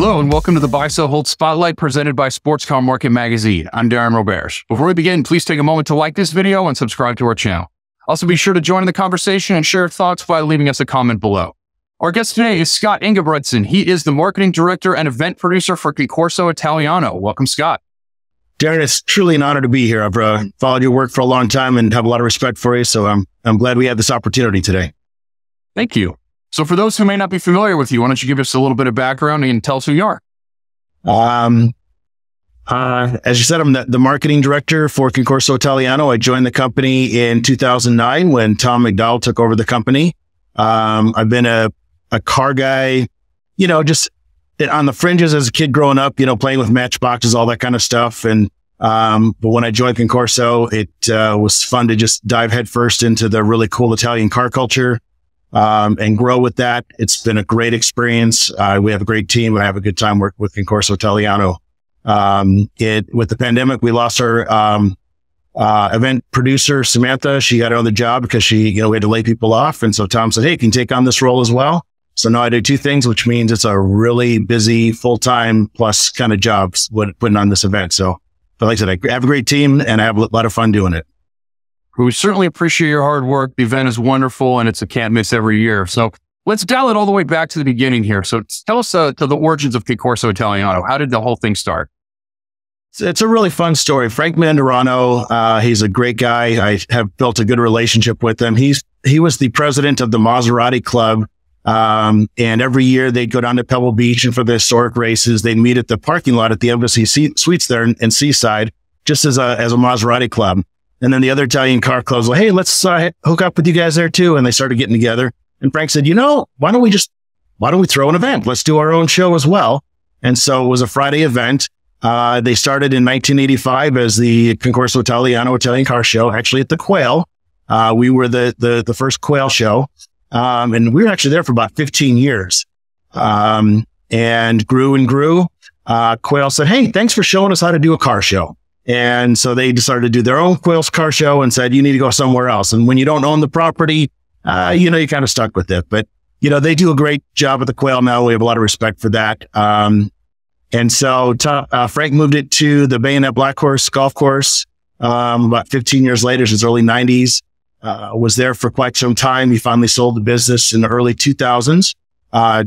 Hello and welcome to the Buy, Sell, Hold Spotlight presented by Sports Car Market Magazine. I'm Darren Roberge. Before we begin, please take a moment to like this video and subscribe to our channel. Also, be sure to join in the conversation and share thoughts by leaving us a comment below. Our guest today is Scott Ingebretson. He is the marketing director and event producer for Concorso Italiano. Welcome, Scott. Darren, it's truly an honor to be here. I've followed your work for a long time and have a lot of respect for you, so I'm glad we had this opportunity today. Thank you. So for those who may not be familiar with you, why don't you give us a little bit of background and tell us who you are? As you said, I'm the marketing director for Concorso Italiano. I joined the company in 2009 when Tom McDowell took over the company. I've been a car guy, just on the fringes as a kid growing up, playing with matchboxes, all that kind of stuff. And but when I joined Concorso, it was fun to just dive headfirst into the really cool Italian car culture. And grow with that. It's been a great experience. We have a great team. I have a good time working with Concorso Italiano. With the pandemic, we lost our event producer, Samantha. She got another job because we had to lay people off. And so Tom said, hey, can you take on this role as well? So now I do two things, which means it's a really busy full-time plus kind of jobs putting on this event. So, but like I said, I have a great team and I have a lot of fun doing it. We certainly appreciate your hard work. The event is wonderful and it's a can't miss every year. So let's dial it all the way back to the beginning here. So tell us to the origins of Concorso Italiano. How did the whole thing start? It's a really fun story. Frank Mandarano, he's a great guy. I have built a good relationship with him. He was the president of the Maserati Club. And every year they'd go down to Pebble Beach and for the historic races, they'd meet at the parking lot at the Embassy Suites there in Seaside, just as a Maserati club. And then the other Italian car clubs were, hey, let's hook up with you guys there too. And they started getting together. And Frank said, why don't we throw an event? Let's do our own show as well. And so it was a Friday event. They started in 1985 as the Concorso Italiano Italian Car Show, actually at the Quail. We were the first Quail show. And we were actually there for about 15 years. And grew and grew. Quail said, hey, thanks for showing us how to do a car show. And so they decided to do their own Quail Car Show and said, you need to go somewhere else. And when you don't own the property, you're kind of stuck with it. But, they do a great job at the Quail now. We have a lot of respect for that. And so Frank moved it to the Bayonet Black Horse Golf Course about 15 years later, since early 90s. Was there for quite some time. He finally sold the business in the early 2000s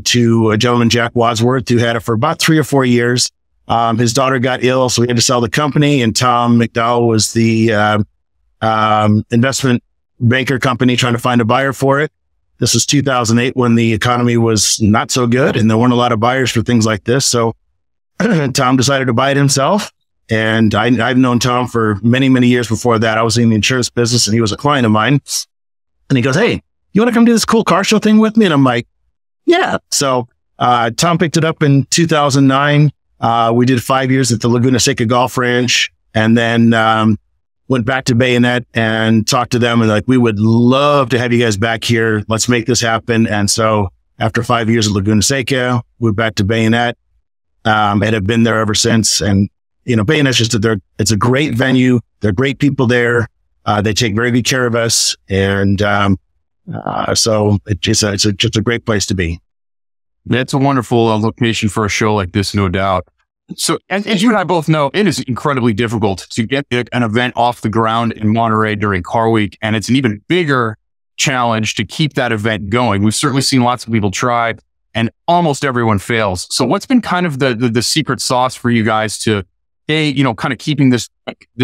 to a gentleman, Jack Wadsworth, who had it for about 3 or 4 years. His daughter got ill, so we had to sell the company, and Tom McDowell was the investment banker company trying to find a buyer for it. This was 2008 when the economy was not so good and there weren't a lot of buyers for things like this. So Tom decided to buy it himself. And I've known Tom for many, many years before that. I was in the insurance business and he was a client of mine. And he goes, hey, you want to come do this cool car show thing with me? And I'm like, yeah. So Tom picked it up in 2009. We did 5 years at the Laguna Seca Golf Ranch and then went back to Bayonet and talked to them and like, we would love to have you guys back here. Let's make this happen. And so after 5 years at Laguna Seca, we went back to Bayonet and have been there ever since. And, Bayonet's it's a great venue. They're great people there. They take very good care of us. And so it's just a great place to be. That's a wonderful location for a show like this, no doubt. So, as you and I both know, it is incredibly difficult to get an event off the ground in Monterey during Car Week, and it's an even bigger challenge to keep that event going. We've certainly seen lots of people try, and almost everyone fails. So, what's been kind of the secret sauce for you guys to, kind of keeping this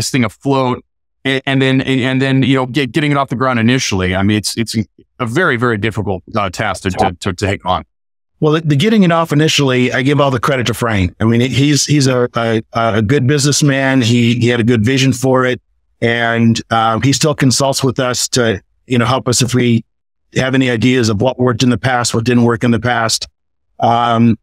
thing afloat, and then getting it off the ground initially? I mean, it's a very, very difficult task to take on. Well, the getting it off initially, I give all the credit to Frank. I mean, he's a good businessman. He had a good vision for it, and he still consults with us to help us if we have any ideas of what worked in the past, what didn't work in the past. And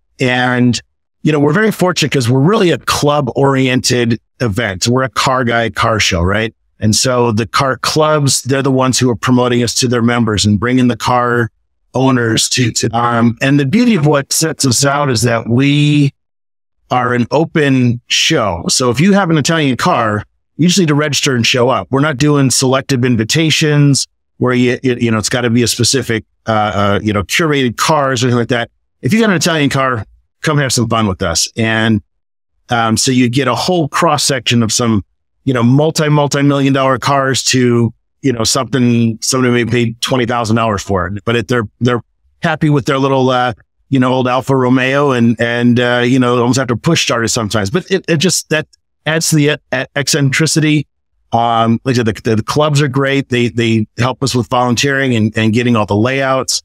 we're very fortunate because we're really a club-oriented event. We're a car show, right? And so the car clubs, they're the ones who are promoting us to their members and bringing the car owners to and the beauty of what sets us out is that we are an open show. So if you have an Italian car, you just need to register and show up. We're not doing selective invitations where it's got to be a specific curated cars or anything like that. If you got an Italian car, come have some fun with us. And so you get a whole cross section of some, multi-million dollar cars to, somebody may pay $20,000 for it, but they're happy with their little, old Alfa Romeo and almost have to push start it sometimes, but it just, that adds to the eccentricity. Like I said, the clubs are great. They help us with volunteering and getting all the layouts.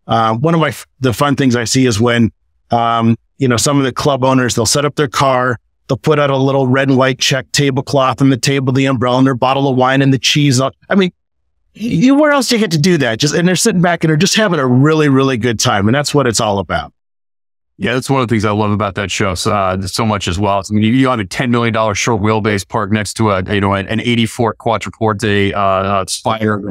One of the fun things I see is when, some of the club owners, they'll set up their car, they'll put out a little red and white check tablecloth on the table, the umbrella, and their bottle of wine and the cheese. I mean, where else do you get to do that? And they're sitting back and they're just having a really, really good time. And that's what it's all about. Yeah, that's one of the things I love about that show so much as well. I mean, you have a $10 million short wheelbase parked next to an 84 Quattroporte Spider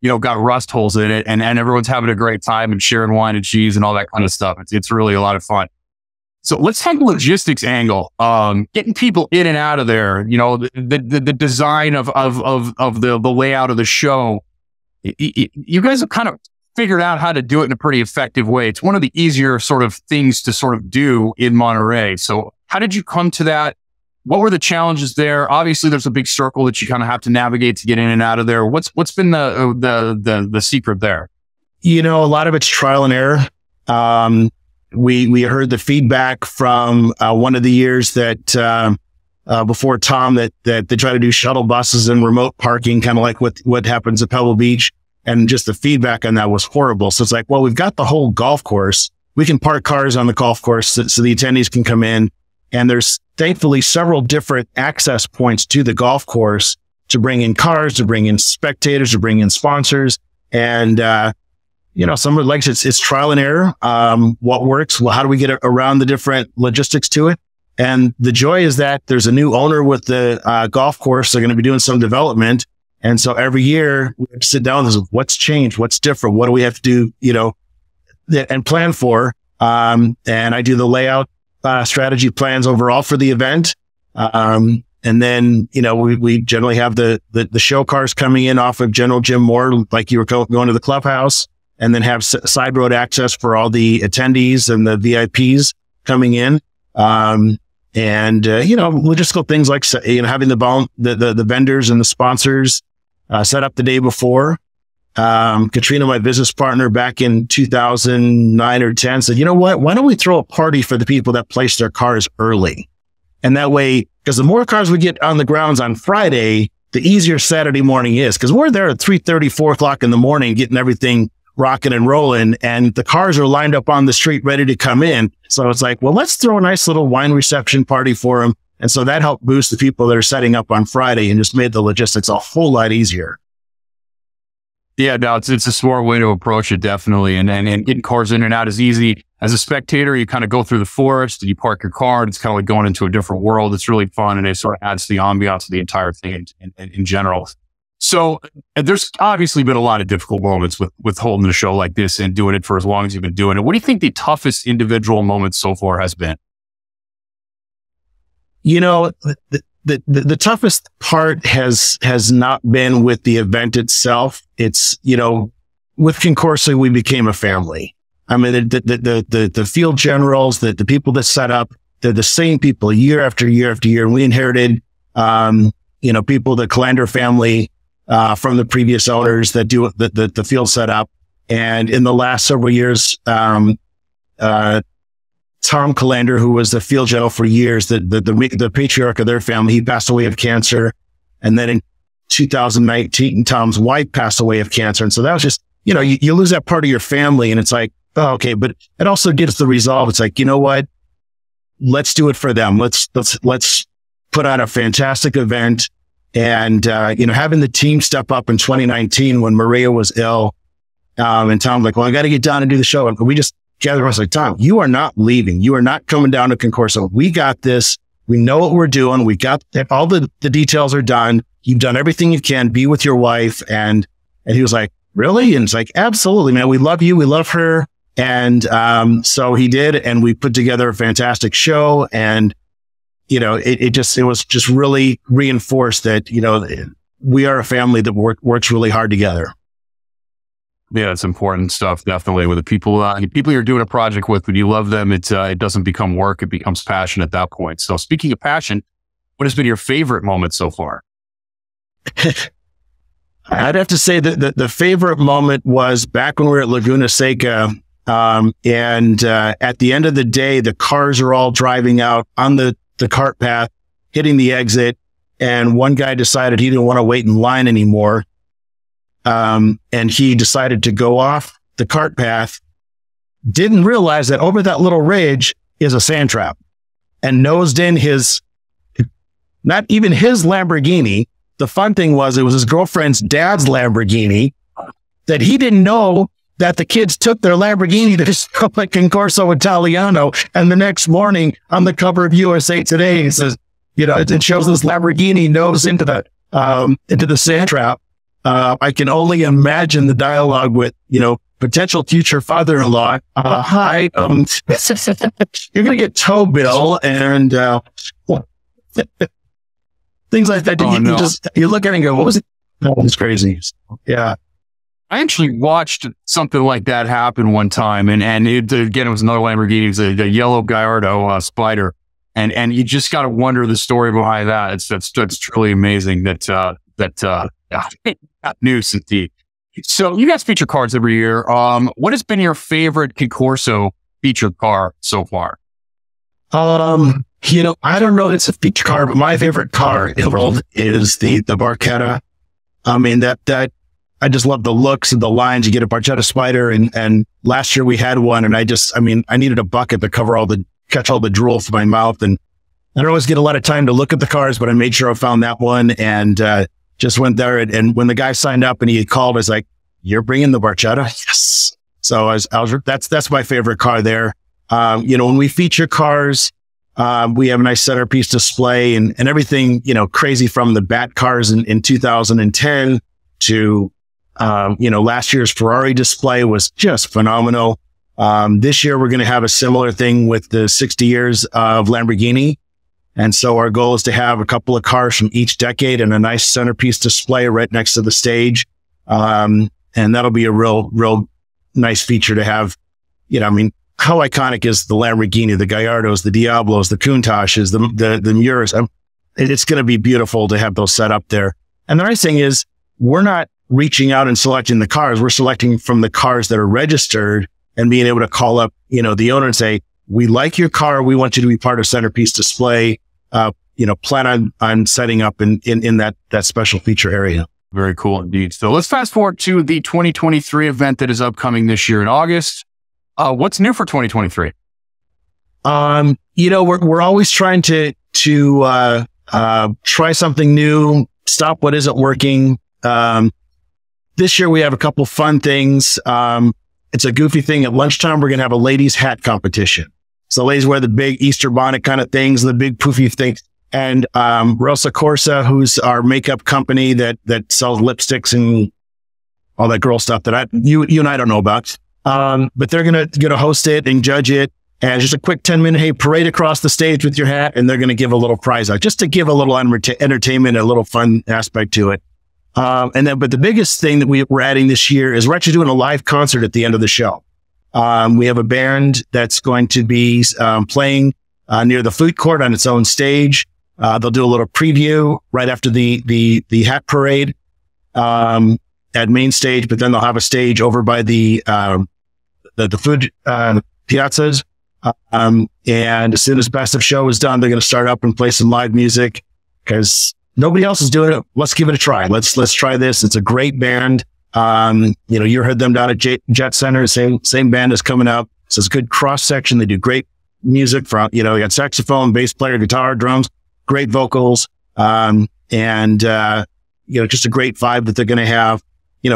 that, got rust holes in it, and everyone's having a great time and sharing wine and cheese and all that kind of stuff. It's really a lot of fun. So let's take the logistics angle. Getting people in and out of there. The design of the layout of the show. You guys have kind of figured out how to do it in a pretty effective way. It's one of the easier sort of things to sort of do in Monterey. So how did you come to that? What were the challenges there? Obviously, there's a big circle that you kind of have to navigate to get in and out of there. What's been the secret there? A lot of it's trial and error. We heard the feedback from one of the years that before Tom that they try to do shuttle buses and remote parking, kind of like what happens at Pebble Beach. And just the feedback on that was horrible. So it's like, well, we've got the whole golf course. We can park cars on the golf course so the attendees can come in. And there's thankfully several different access points to the golf course to bring in cars, to bring in spectators, to bring in sponsors. And, some of it's trial and error. What works? Well, how do we get around the different logistics to it? And the joy is that there's a new owner with the golf course. They're going to be doing some development. And so every year we have to sit down and say, what's changed? What's different? What do we have to do, and plan for? And I do the layout strategy plans overall for the event. And then, we generally have the show cars coming in off of General Jim Moore, like you were going to the clubhouse, and then have side road access for all the attendees and the VIPs coming in. Logistical things like, having the vendors and the sponsors set up the day before. Katrina, my business partner back in 2009 or 10 said, why don't we throw a party for the people that place their cars early? And that way, because the more cars we get on the grounds on Friday, the easier Saturday morning is, because we're there at 3:30, 4 o'clock in the morning, getting everything rocking and rolling, and the cars are lined up on the street ready to come in. So it's like, well, let's throw a nice little wine reception party for them. And so that helped boost the people that are setting up on Friday and just made the logistics a whole lot easier. Yeah, no, it's a smart way to approach it, definitely. And getting cars in and out is easy. As a spectator, you kind of go through the forest and you park your car, and it's kind of like going into a different world. It's really fun, and it sort of adds to the ambiance of the entire thing in general. So there's obviously been a lot of difficult moments with holding a show like this and doing it for as long as you've been doing it. What do you think the toughest individual moment so far has been? The toughest part has not been with the event itself. It's, with Concorso, we became a family. I mean, the field generals, the people that set up, they're the same people year after year after year. And we inherited, people, the Callander family, from the previous owners that do the field setup. And in the last several years, Tom Callander, who was the field general for years, the patriarch of their family, he passed away of cancer. And then in 2019, Tom's wife passed away of cancer. And so that was just, you lose that part of your family, and it's like, oh, okay. But it also gives the resolve. It's like, you know what? Let's do it for them. Let's put on a fantastic event. And, having the team step up in 2019 when Maria was ill, and Tom's like, well, I got to get down and do the show. And we just gathered. I was like, Tom, you are not leaving. You are not coming down to Concorso. We got this. We know what we're doing. We got all the details are done. You've done everything you can. Be with your wife. And he was like, really? And it's like, absolutely, man. We love you. We love her. And, so he did. And we put together a fantastic show. And, it was just really reinforced that, we are a family that works really hard together. Yeah, it's important stuff. Definitely with the people you're doing a project with, when you love them, it doesn't become work. It becomes passion at that point. So speaking of passion, what has been your favorite moment so far? I'd have to say that the favorite moment was back when we were at Laguna Seca. And at the end of the day, the cars are all driving out on the cart path, hitting the exit. And one guy decided he didn't want to wait in line anymore. And he decided to go off the cart path, didn't realize that over that little ridge is a sand trap, and nosed in not even his Lamborghini. The fun thing was it was his girlfriend's dad's Lamborghini that he didn't know that the kids took their Lamborghini to show at Concorso Italiano. And the next morning on the cover of USA Today, it says, it shows this Lamborghini nose into the sand trap. I can only imagine the dialogue with, potential future father-in-law. Hi, you're going to get tow bill and, things like that. You look at it and go, what was it? That was crazy. Yeah. I actually watched something like that happen one time. And it was another Lamborghini. It was a yellow Gallardo Spider. And you just got to wonder the story behind that. That's truly amazing that news indeed. So you guys feature cars every year. What has been your favorite Concorso featured car so far? I don't know if it's a feature car, but my favorite car in the world is the Barchetta. I mean, that I just love the looks and the lines. You get a Barchetta Spider, and last year we had one, and I needed a bucket to catch all the drool from my mouth. And I don't always get a lot of time to look at the cars, but I made sure I found that one and just went there. And when the guy signed up and he had called, I was like, "You're bringing the Barchetta?" Yes. So that's my favorite car there. When we feature cars, we have a nice centerpiece display and everything, crazy from the Bat cars in 2010 to, last year's Ferrari display was just phenomenal. This year, we're going to have a similar thing with the 60 years of Lamborghini. And so our goal is to have a couple of cars from each decade and a nice centerpiece display right next to the stage. And that'll be a real nice feature to have. How iconic is the Lamborghini, the Gallardos, the Diablos, the Countaches, the Miuras? It's going to be beautiful to have those set up there. And the nice thing is we're not reaching out and selecting the cars. We're selecting from the cars that are registered and being able to call up, the owner and say, "We like your car. We want you to be part of centerpiece display. Plan on setting up in that special feature area." Very cool indeed. So let's fast forward to the 2023 event that is upcoming this year in August. What's new for 2023? We're always trying to try something new, stop what isn't working. This year we have a couple fun things. It's a goofy thing. At lunchtime, we're going to have a ladies' hat competition. So ladies wear the big Easter bonnet kind of things, the big poofy things. And Rosa Corsa, who's our makeup company that sells lipsticks and all that girl stuff that you and I don't know about. But they're going to host it and judge it. And just a quick 10-minute, parade across the stage with your hat. And they're going to give a little prize out just to give a little entertainment, a little fun aspect to it. But the biggest thing that we're adding this year is we're actually doing a live concert at the end of the show. We have a band that's going to be playing near the food court on its own stage. They'll do a little preview right after the hat parade at main stage, but then they'll have a stage over by the food piazzas. And as soon as Best of Show is done, they're going to start up and play some live music because nobody else is doing it. Let's give it a try. Let's try this. It's a great band. You heard them down at Jet Center. Same band is coming up. So it's a good cross section. They do great music from, you got saxophone, bass player, guitar, drums, great vocals. Just a great vibe that they're going to have.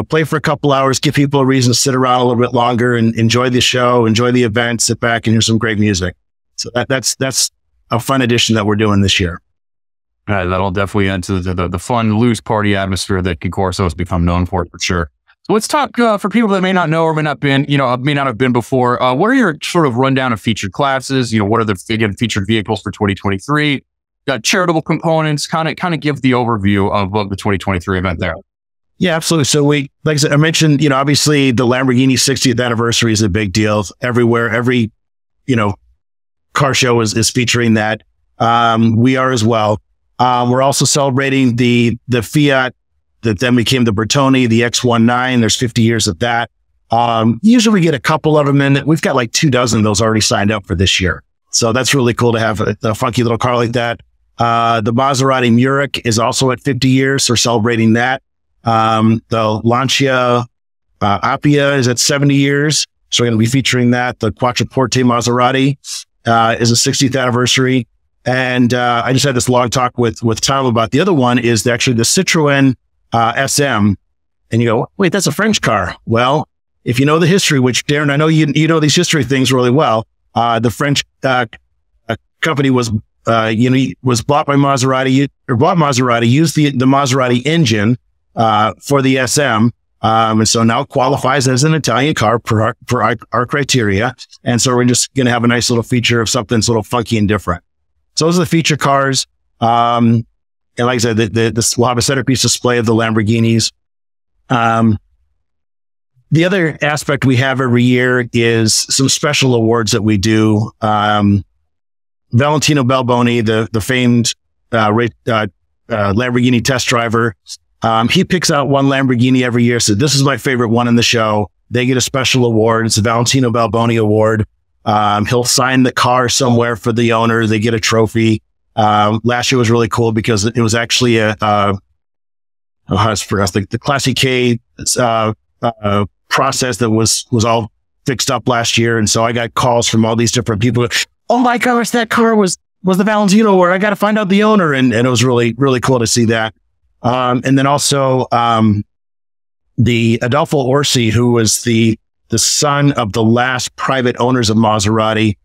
Play for a couple hours, give people a reason to sit around a little bit longer and enjoy the show, enjoy the event, sit back and hear some great music. So that's a fun addition that we're doing this year. That'll definitely add to the fun, loose party atmosphere that Concorso has become known for sure. So let's talk for people that may not know or may not have been before. What are your sort of rundown of featured classes? What are the featured vehicles for 2023? Got charitable components. Kind of give the overview of the 2023 event there. Yeah, absolutely. So like I said, I mentioned, obviously the Lamborghini 60th anniversary is a big deal everywhere. Every, car show is featuring that. We are as well. We're also celebrating the Fiat that then became the Bertone, the X19. There's 50 years of that. Usually we get a couple of them in. We've got like 24 of those already signed up for this year. So that's really cool to have a funky little car like that. The Maserati Muric is also at 50 years. So we're celebrating that. The Lancia Appia is at 70 years. So we're going to be featuring that. The Quattroporte Maserati is a 60th anniversary. And I just had this long talk with Tom about the other one is actually the Citroën SM. And you go, wait, that's a French car. Well, if you know the history, which Darren, I know you know these history things really well. The French company was bought by Maserati, used the Maserati engine for the SM. And so now qualifies as an Italian car per our criteria. And so we're just going to have a nice little feature of something that's a little funky and different. So those are the feature cars. And like I said, we'll have a centerpiece display of the Lamborghinis. The other aspect we have every year is some special awards that we do. Valentino Balboni, the famed Lamborghini test driver, he picks out one Lamborghini every year. So this is my favorite one in the show. They get a special award. It's a Valentino Balboni award. He'll sign the car somewhere for the owner. They get a trophy. Last year was really cool because it was actually the Classic K process that was all fixed up last year. And so I got calls from all these different people. Oh my gosh, that car was the Valentino award. I got to find out the owner. And it was really, really cool to see that. And then also, the Adolfo Orsi, who was the son of the last private owners of Maserati.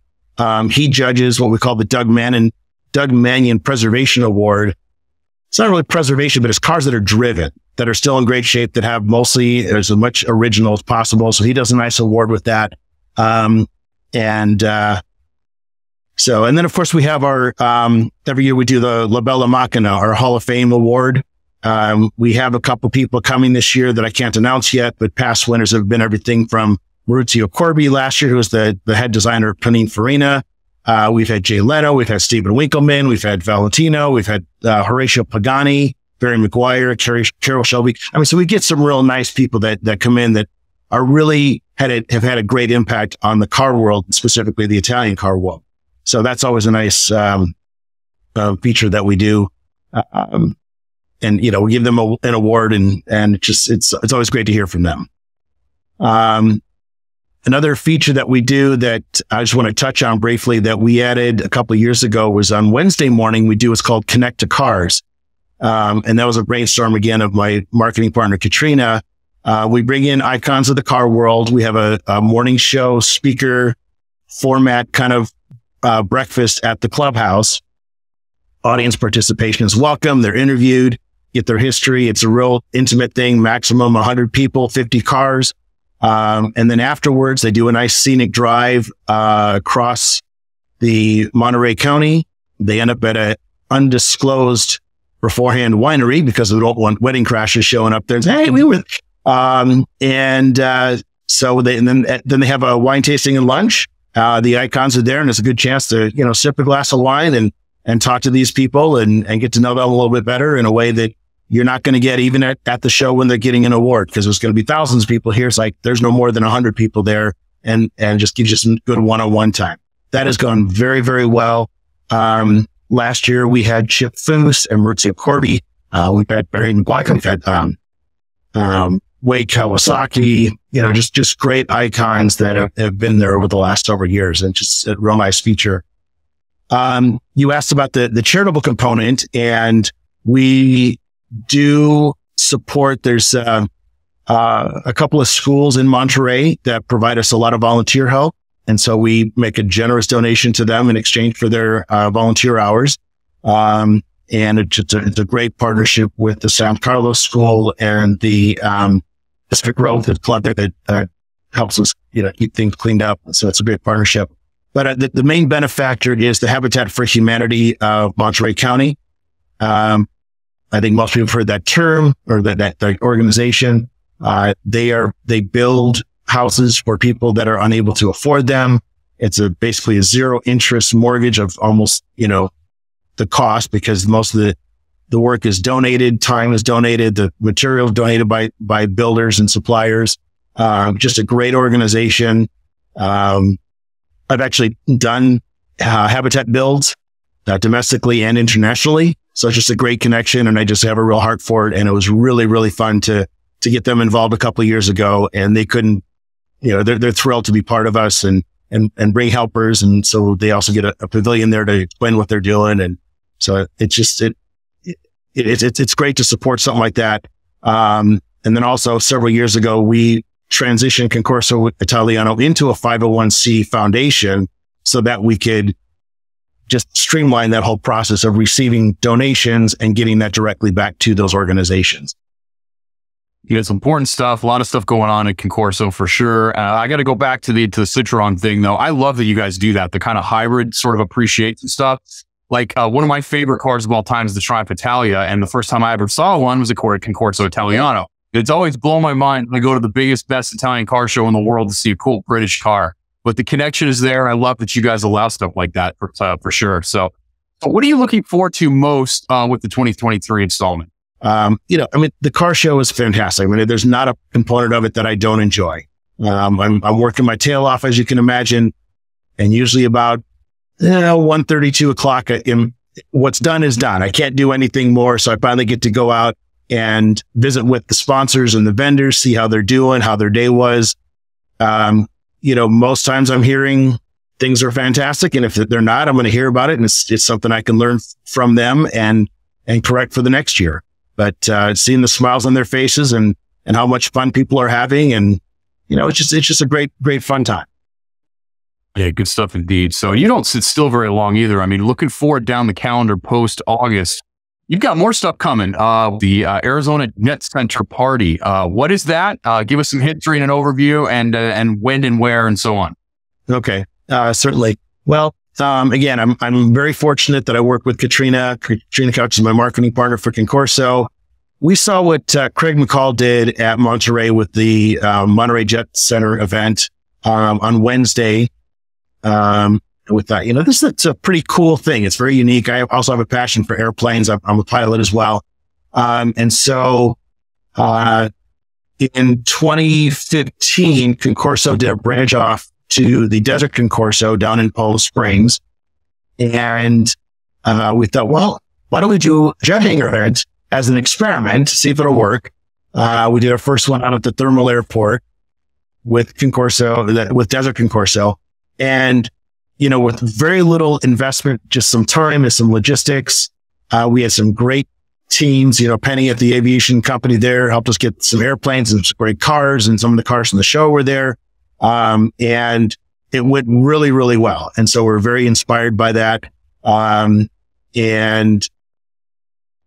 He judges what we call the Doug Manion Preservation Award. It's not really preservation, but it's cars that are driven, that are still in great shape, that have mostly as much original as possible. So he does a nice award with that. And then of course we have our, every year we do the La Bella Macchina, our Hall of Fame award. We have a couple people coming this year that I can't announce yet, but past winners have been everything from Maurizio Corbi last year, who was the head designer of Pininfarina. We've had Jay Leno, we've had Stephen Winkleman, we've had Valentino, we've had Horatio Pagani, Barry McGuire, Carol Shelby. I mean, so we get some real nice people that come in that are really have had a great impact on the car world, specifically the Italian car world. So that's always a nice feature that we do. And, we give them an award and it's always great to hear from them. Another feature that we do that I just want to touch on briefly that we added a couple of years ago was on Wednesday morning, we do what's called Connect to Cars. And that was a brainstorm again of my marketing partner, Katrina. We bring in icons of the car world. We have a morning show speaker format kind of breakfast at the clubhouse. Audience participation is welcome. They're interviewed, get their history. It's a real intimate thing, maximum 100 people, 50 cars. And then afterwards, they do a nice scenic drive across the Monterey County. They end up at an undisclosed beforehand winery because we don't want wedding crashers showing up there and say, hey, we were. So then they have a wine tasting and lunch. The icons are there, and it's a good chance to sip a glass of wine and talk to these people and get to know them a little bit better in a way that you're not going to get even at the show when they're getting an award, because there's going to be thousands of people here. It's like there's no more than 100 people there, and just gives you some good one-on-one time. That has gone very, very well. Last year we had Chip Foose and Maurizio Corbi. We've had Barry McGuire. We've had Wade Kawasaki. Just great icons that have been there over the last several years, and just a real nice feature. You asked about the charitable component, and we do support. There's a couple of schools in Monterey that provide us a lot of volunteer help. And so we make a generous donation to them in exchange for their volunteer hours. And it's a great partnership with the San Carlos School and the Pacific Grove Club that helps us keep things cleaned up. So it's a great partnership. But the main benefactor is the Habitat for Humanity of Monterey County. I think most people have heard that term or that organization. They build houses for people that are unable to afford them. It's basically a zero interest mortgage of almost, the cost, because most of the work is donated, time is donated, the material is donated by builders and suppliers. Just a great organization. I've actually done habitat builds domestically and internationally. So it's just a great connection, and I just have a real heart for it. And it was really, really fun to get them involved a couple of years ago, and they couldn't, they're thrilled to be part of us and bring helpers. And so they also get a pavilion there to explain what they're doing. And so it's great to support something like that. And then also several years ago, we transitioned Concorso Italiano into a 501c foundation so that we could just streamline that whole process of receiving donations and getting that directly back to those organizations. It's important stuff. A lot of stuff going on at Concorso for sure. I got to go back to the Citroen thing though. I love that you guys do that, the kind of hybrid sort of appreciation stuff. Like one of my favorite cars of all time is the Triumph Italia. And the first time I ever saw one was a Concorso Italiano. It's always blown my mind when I go to the biggest, best Italian car show in the world to see a cool British car. But the connection is there. I love that you guys allow stuff like that for sure. So what are you looking forward to most with the 2023 installment? The car show is fantastic. There's not a component of it that I don't enjoy. I'm working my tail off, as you can imagine, and usually about 1:30, 2 o'clock, what's done is done. I can't do anything more. So I finally get to go out and visit with the sponsors and the vendors, see how they're doing, how their day was. Most times I'm hearing things are fantastic. And if they're not, I'm going to hear about it. And it's something I can learn from them and correct for the next year. But seeing the smiles on their faces and how much fun people are having, and it's just a great fun time. Yeah, good stuff indeed. So you don't sit still very long either. Looking forward down the calendar post August, you've got more stuff coming. The Arizona Jet Center Party. What is that? Give us some history and an overview, and when and where and so on. Okay, certainly. Well, again, I'm very fortunate that I work with Katrina. Katrina Couch is my marketing partner for Concorso. We saw what Craig McCall did at Monterey with the Monterey Jet Center event on Wednesday. With that, it's a pretty cool thing. It's very unique. I also have a passion for airplanes. I'm a pilot as well. And so in 2015, Concorso did a branch off to the Desert Concorso down in Palm Springs. And we thought, well, why don't we do a jet hangar event as an experiment to see if it'll work? We did our first one out at the Thermal Airport with Desert Concorso. And, with very little investment, just some time and some logistics, we had some great teams. Penny at the aviation company there helped us get some airplanes and some great cars, and some of the cars from the show were there. And it went really, really well. And so we're very inspired by that. And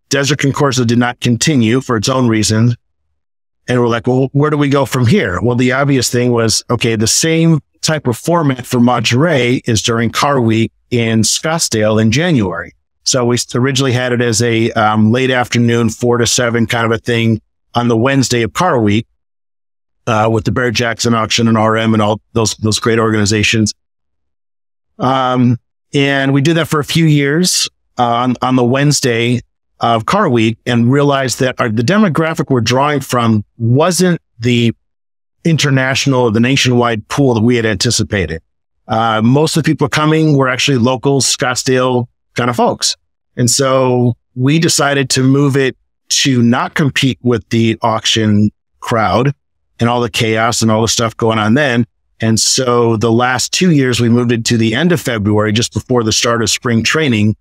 Desert Concorso did not continue for its own reasons. And we're like, well, where do we go from here? Well, the obvious thing was, okay, the same type of format for Monterey is during Car Week in Scottsdale in January. So we originally had it as a late afternoon, 4 to 7 kind of a thing on the Wednesday of Car Week, with the barrett-jackson auction and RM and all those great organizations. And we did that for a few years on the Wednesday of Car Week, and realized that the demographic we're drawing from wasn't the international or the nationwide pool that we had anticipated. Most of the people coming were actually local Scottsdale kind of folks. And so we decided to move it to not compete with the auction crowd and all the chaos and all the stuff going on then. And so the last 2 years, we moved it to the end of February, just before the start of spring training,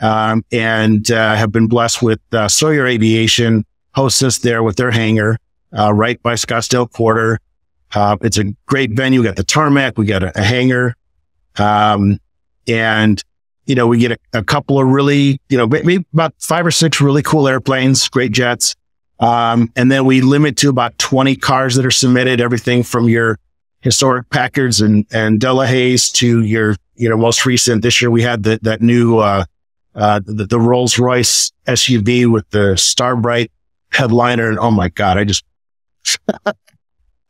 and have been blessed with Sawyer Aviation hosts us there with their hangar right by Scottsdale Quarter. It's a great venue. We got the tarmac, we got a hangar, and we get a couple of really, maybe about 5 or 6 really cool airplanes, great jets, and then we limit to about 20 cars that are submitted. Everything from your historic Packards and Delahayes to your most recent. This year we had that new the Rolls Royce SUV with the Starbright headliner. And oh my God,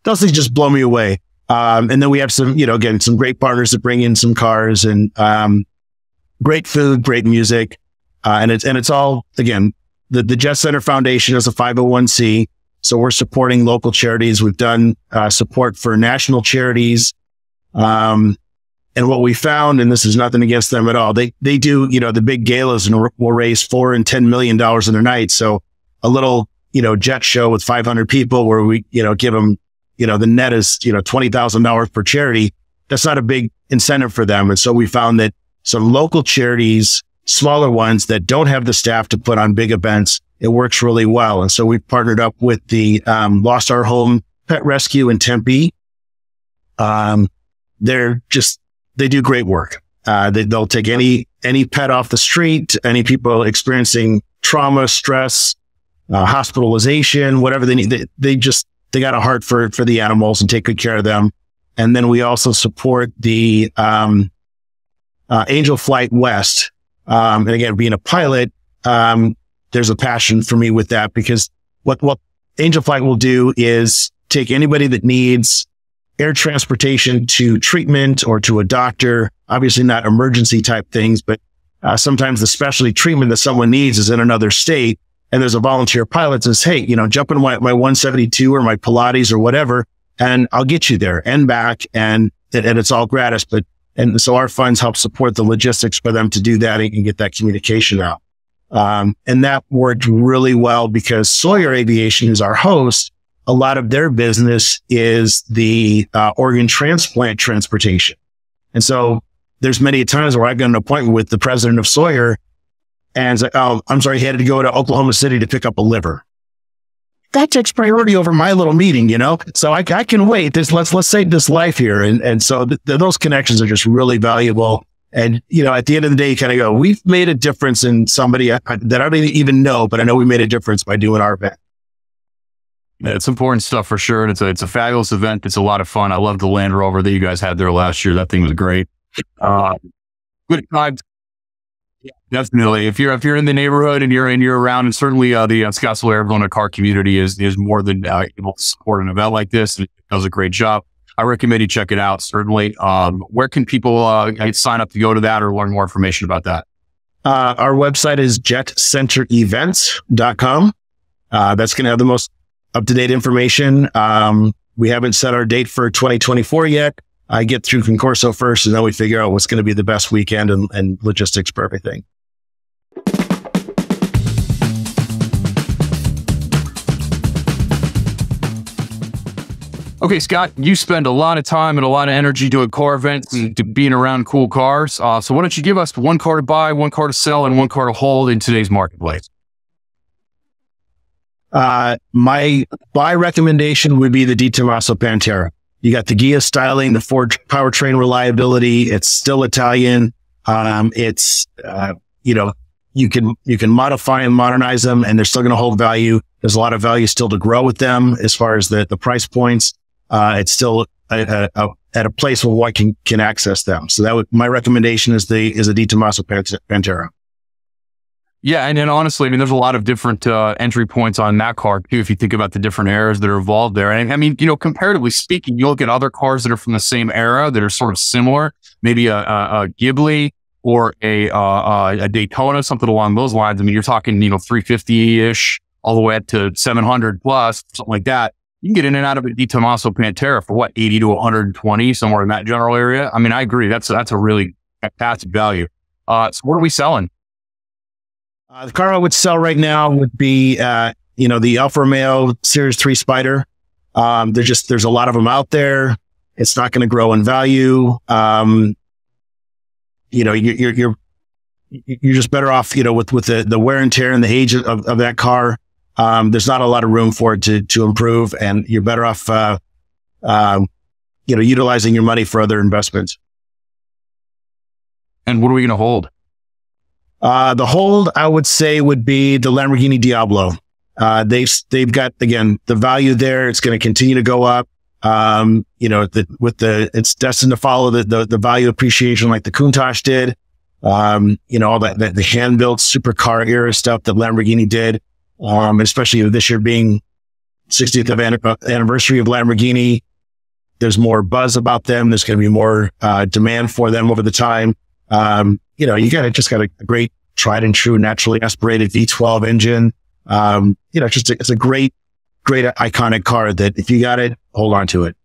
those things just blow me away. And then we have some, again, some great partners that bring in some cars and, great food, great music. And it's all, again, the Jet Center Foundation is a 501c. So we're supporting local charities. We've done, support for national charities. And what we found, and this is nothing against them at all, they do, the big galas and will raise $4 and $10 million in a night. So a little, jet show with 500 people where we, give them, the net is, $20,000 per charity. That's not a big incentive for them. And so we found that some local charities, smaller ones that don't have the staff to put on big events, it works really well. And so we partnered up with the Lost Our Home Pet Rescue in Tempe. They do great work. They'll take any pet off the street, any people experiencing trauma, stress, hospitalization, whatever they need. They got a heart for the animals and take good care of them. And then we also support the Angel Flight West. And again, being a pilot, there's a passion for me with that, because what Angel Flight will do is take anybody that needs air transportation to treatment or to a doctor, obviously not emergency type things, but sometimes the specialty treatment that someone needs is in another state. And there's a volunteer pilot that says, hey, jump in my 172 or my Pilates or whatever, and I'll get you there and back. And it's all gratis. And so our funds help support the logistics for them to do that and get that communication out. And that worked really well because Sawyer Aviation is our host. A lot of their business is the organ transplant transportation. And so there's many times where I've got an appointment with the president of Sawyer and it's like, oh, I'm sorry, he had to go to Oklahoma City to pick up a liver. That takes priority over my little meeting, So I can wait. Let's save this life here. And so those connections are just really valuable. And, at the end of the day, you kind of go, we've made a difference in somebody that I don't even know, but I know we made a difference by doing our event. It's important stuff for sure. And it's a fabulous event. It's a lot of fun. I love the Land Rover that you guys had there last year. That thing was great. Good time. Yeah, definitely. If you're in the neighborhood and you're around, and certainly the Scottsdale Arizona car community is more than able to support an event like this, and it does a great job. I recommend you check it out. Certainly. Where can people sign up to go to that or learn more information about that? Our website is jetcenterevents.com. That's going to have the most up-to-date information. We haven't set our date for 2024 yet. I get through Concorso first, and then we figure out what's going to be the best weekend and logistics for everything. Okay, Scott, you spend a lot of time and a lot of energy doing car events and being around cool cars. So why don't you give us one car to buy, one car to sell, and one car to hold in today's marketplace? My buy recommendation would be the Di Tommaso Pantera. You got the Ghia styling, the Ford powertrain reliability. It's still Italian. You can modify and modernize them, and they're still going to hold value. There's a lot of value still to grow with them as far as the price points. It's still at a place where one can access them. So my recommendation is a Di Tommaso Pantera. Yeah, and then honestly, there's a lot of different entry points on that car too. If you think about the different eras that are involved there, and comparatively speaking, you look at other cars that are from the same era that are sort of similar, maybe a Ghibli or a Daytona, something along those lines. You're talking 350-ish all the way up to 700 plus, something like that. You can get in and out of a Di Tommaso Pantera for what, 80 to 120, somewhere in that general area. I agree. That's a really fantastic value. So what are we selling? The car I would sell right now would be, the Alfa Romeo Series 3 Spider. There's a lot of them out there. It's not going to grow in value. You're just better off, with the wear and tear and the age of that car. There's not a lot of room for it to improve, and you're better off, utilizing your money for other investments. And what are we going to hold? The hold, I would say, would be the Lamborghini Diablo. They've got, again, the value there. It's going to continue to go up. It's destined to follow the value appreciation like the Countach did. All the hand-built supercar era stuff that Lamborghini did, especially this year being 60th anniversary of Lamborghini. There's more buzz about them. There's going to be more demand for them over the time. You got a great tried and true naturally aspirated V12 engine. It's a great iconic car that if you got it, hold on to it.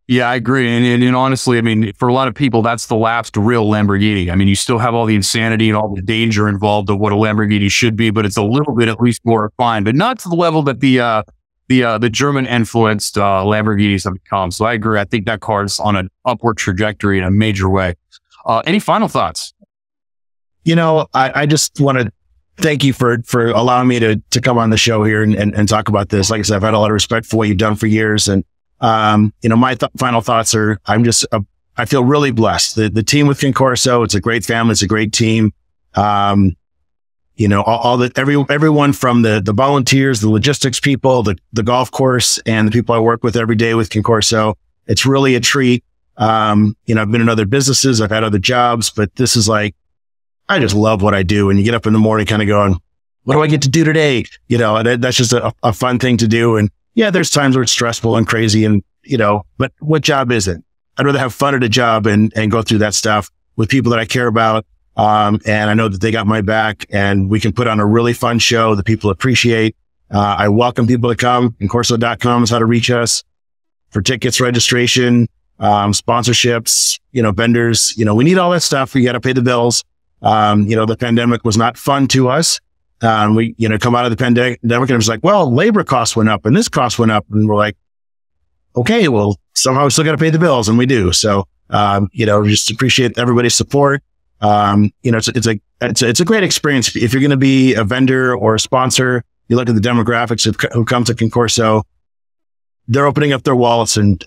Yeah, I agree. And honestly, I mean, for a lot of people, that's the last real Lamborghini. I mean, you still have all the insanity and all the danger involved of what a Lamborghini should be, but it's a little bit at least more refined, but not to the level that the German influenced Lamborghinis have become. So I agree. I think that car is on an upward trajectory in a major way. Any final thoughts? I just want to thank you for allowing me to come on the show here and talk about this. Like I said, I've had a lot of respect for what you've done for years. And, my final thoughts are, I feel really blessed. The team with Concorso, it's a great family. It's a great team. Everyone from the volunteers, the logistics people, the golf course, and the people I work with every day with Concorso. It's really a treat. I've been in other businesses. I've had other jobs, but this is I just love what I do. And you get up in the morning kind of going, what do I get to do today? That's just a fun thing to do. And yeah, there's times where it's stressful and crazy and, but what job isn't? I'd rather have fun at a job and go through that stuff with people that I care about. And I know that they got my back and we can put on a really fun show that people appreciate. I welcome people to come. Concorso.com is how to reach us for tickets, registration, sponsorships, vendors, we need all that stuff. We got to pay the bills. The pandemic was not fun to us. We, come out of the pandemic and it was like, well, labor costs went up and this cost went up. And we're like, okay, well, somehow we still got to pay the bills, and we do. So, just appreciate everybody's support. It's a great experience. If you're going to be a vendor or a sponsor, you look at the demographics who come to Concorso, they're opening up their wallets and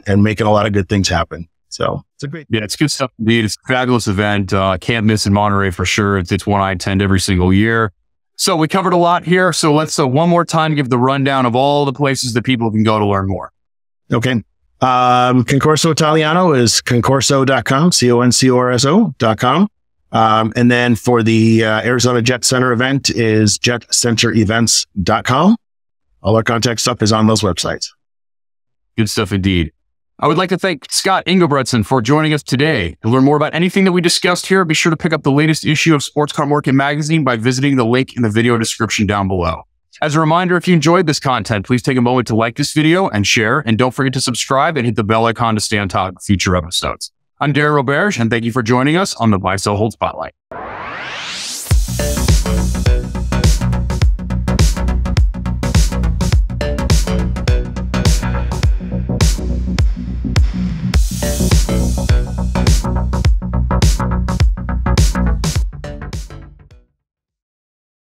making a lot of good things happen. So it's good stuff indeed. It's a fabulous event. Can't miss in Monterey for sure. It's one I attend every single year. So we covered a lot here. So let's one more time give the rundown of all the places that people can go to learn more. Okay. Concorso Italiano is concorso.com, concorso.com. And then for the Arizona Jet Center event is jetcenterevents.com. All our contact stuff is on those websites. Good stuff indeed. I would like to thank Scott Ingebretson for joining us today. To learn more about anything that we discussed here, be sure to pick up the latest issue of Sports Car Market Magazine by visiting the link in the video description down below. As a reminder, if you enjoyed this content, please take a moment to like this video and share, and don't forget to subscribe and hit the bell icon to stay on top of future episodes. I'm Darren Roberge, and thank you for joining us on the Buy Sell Hold Spotlight.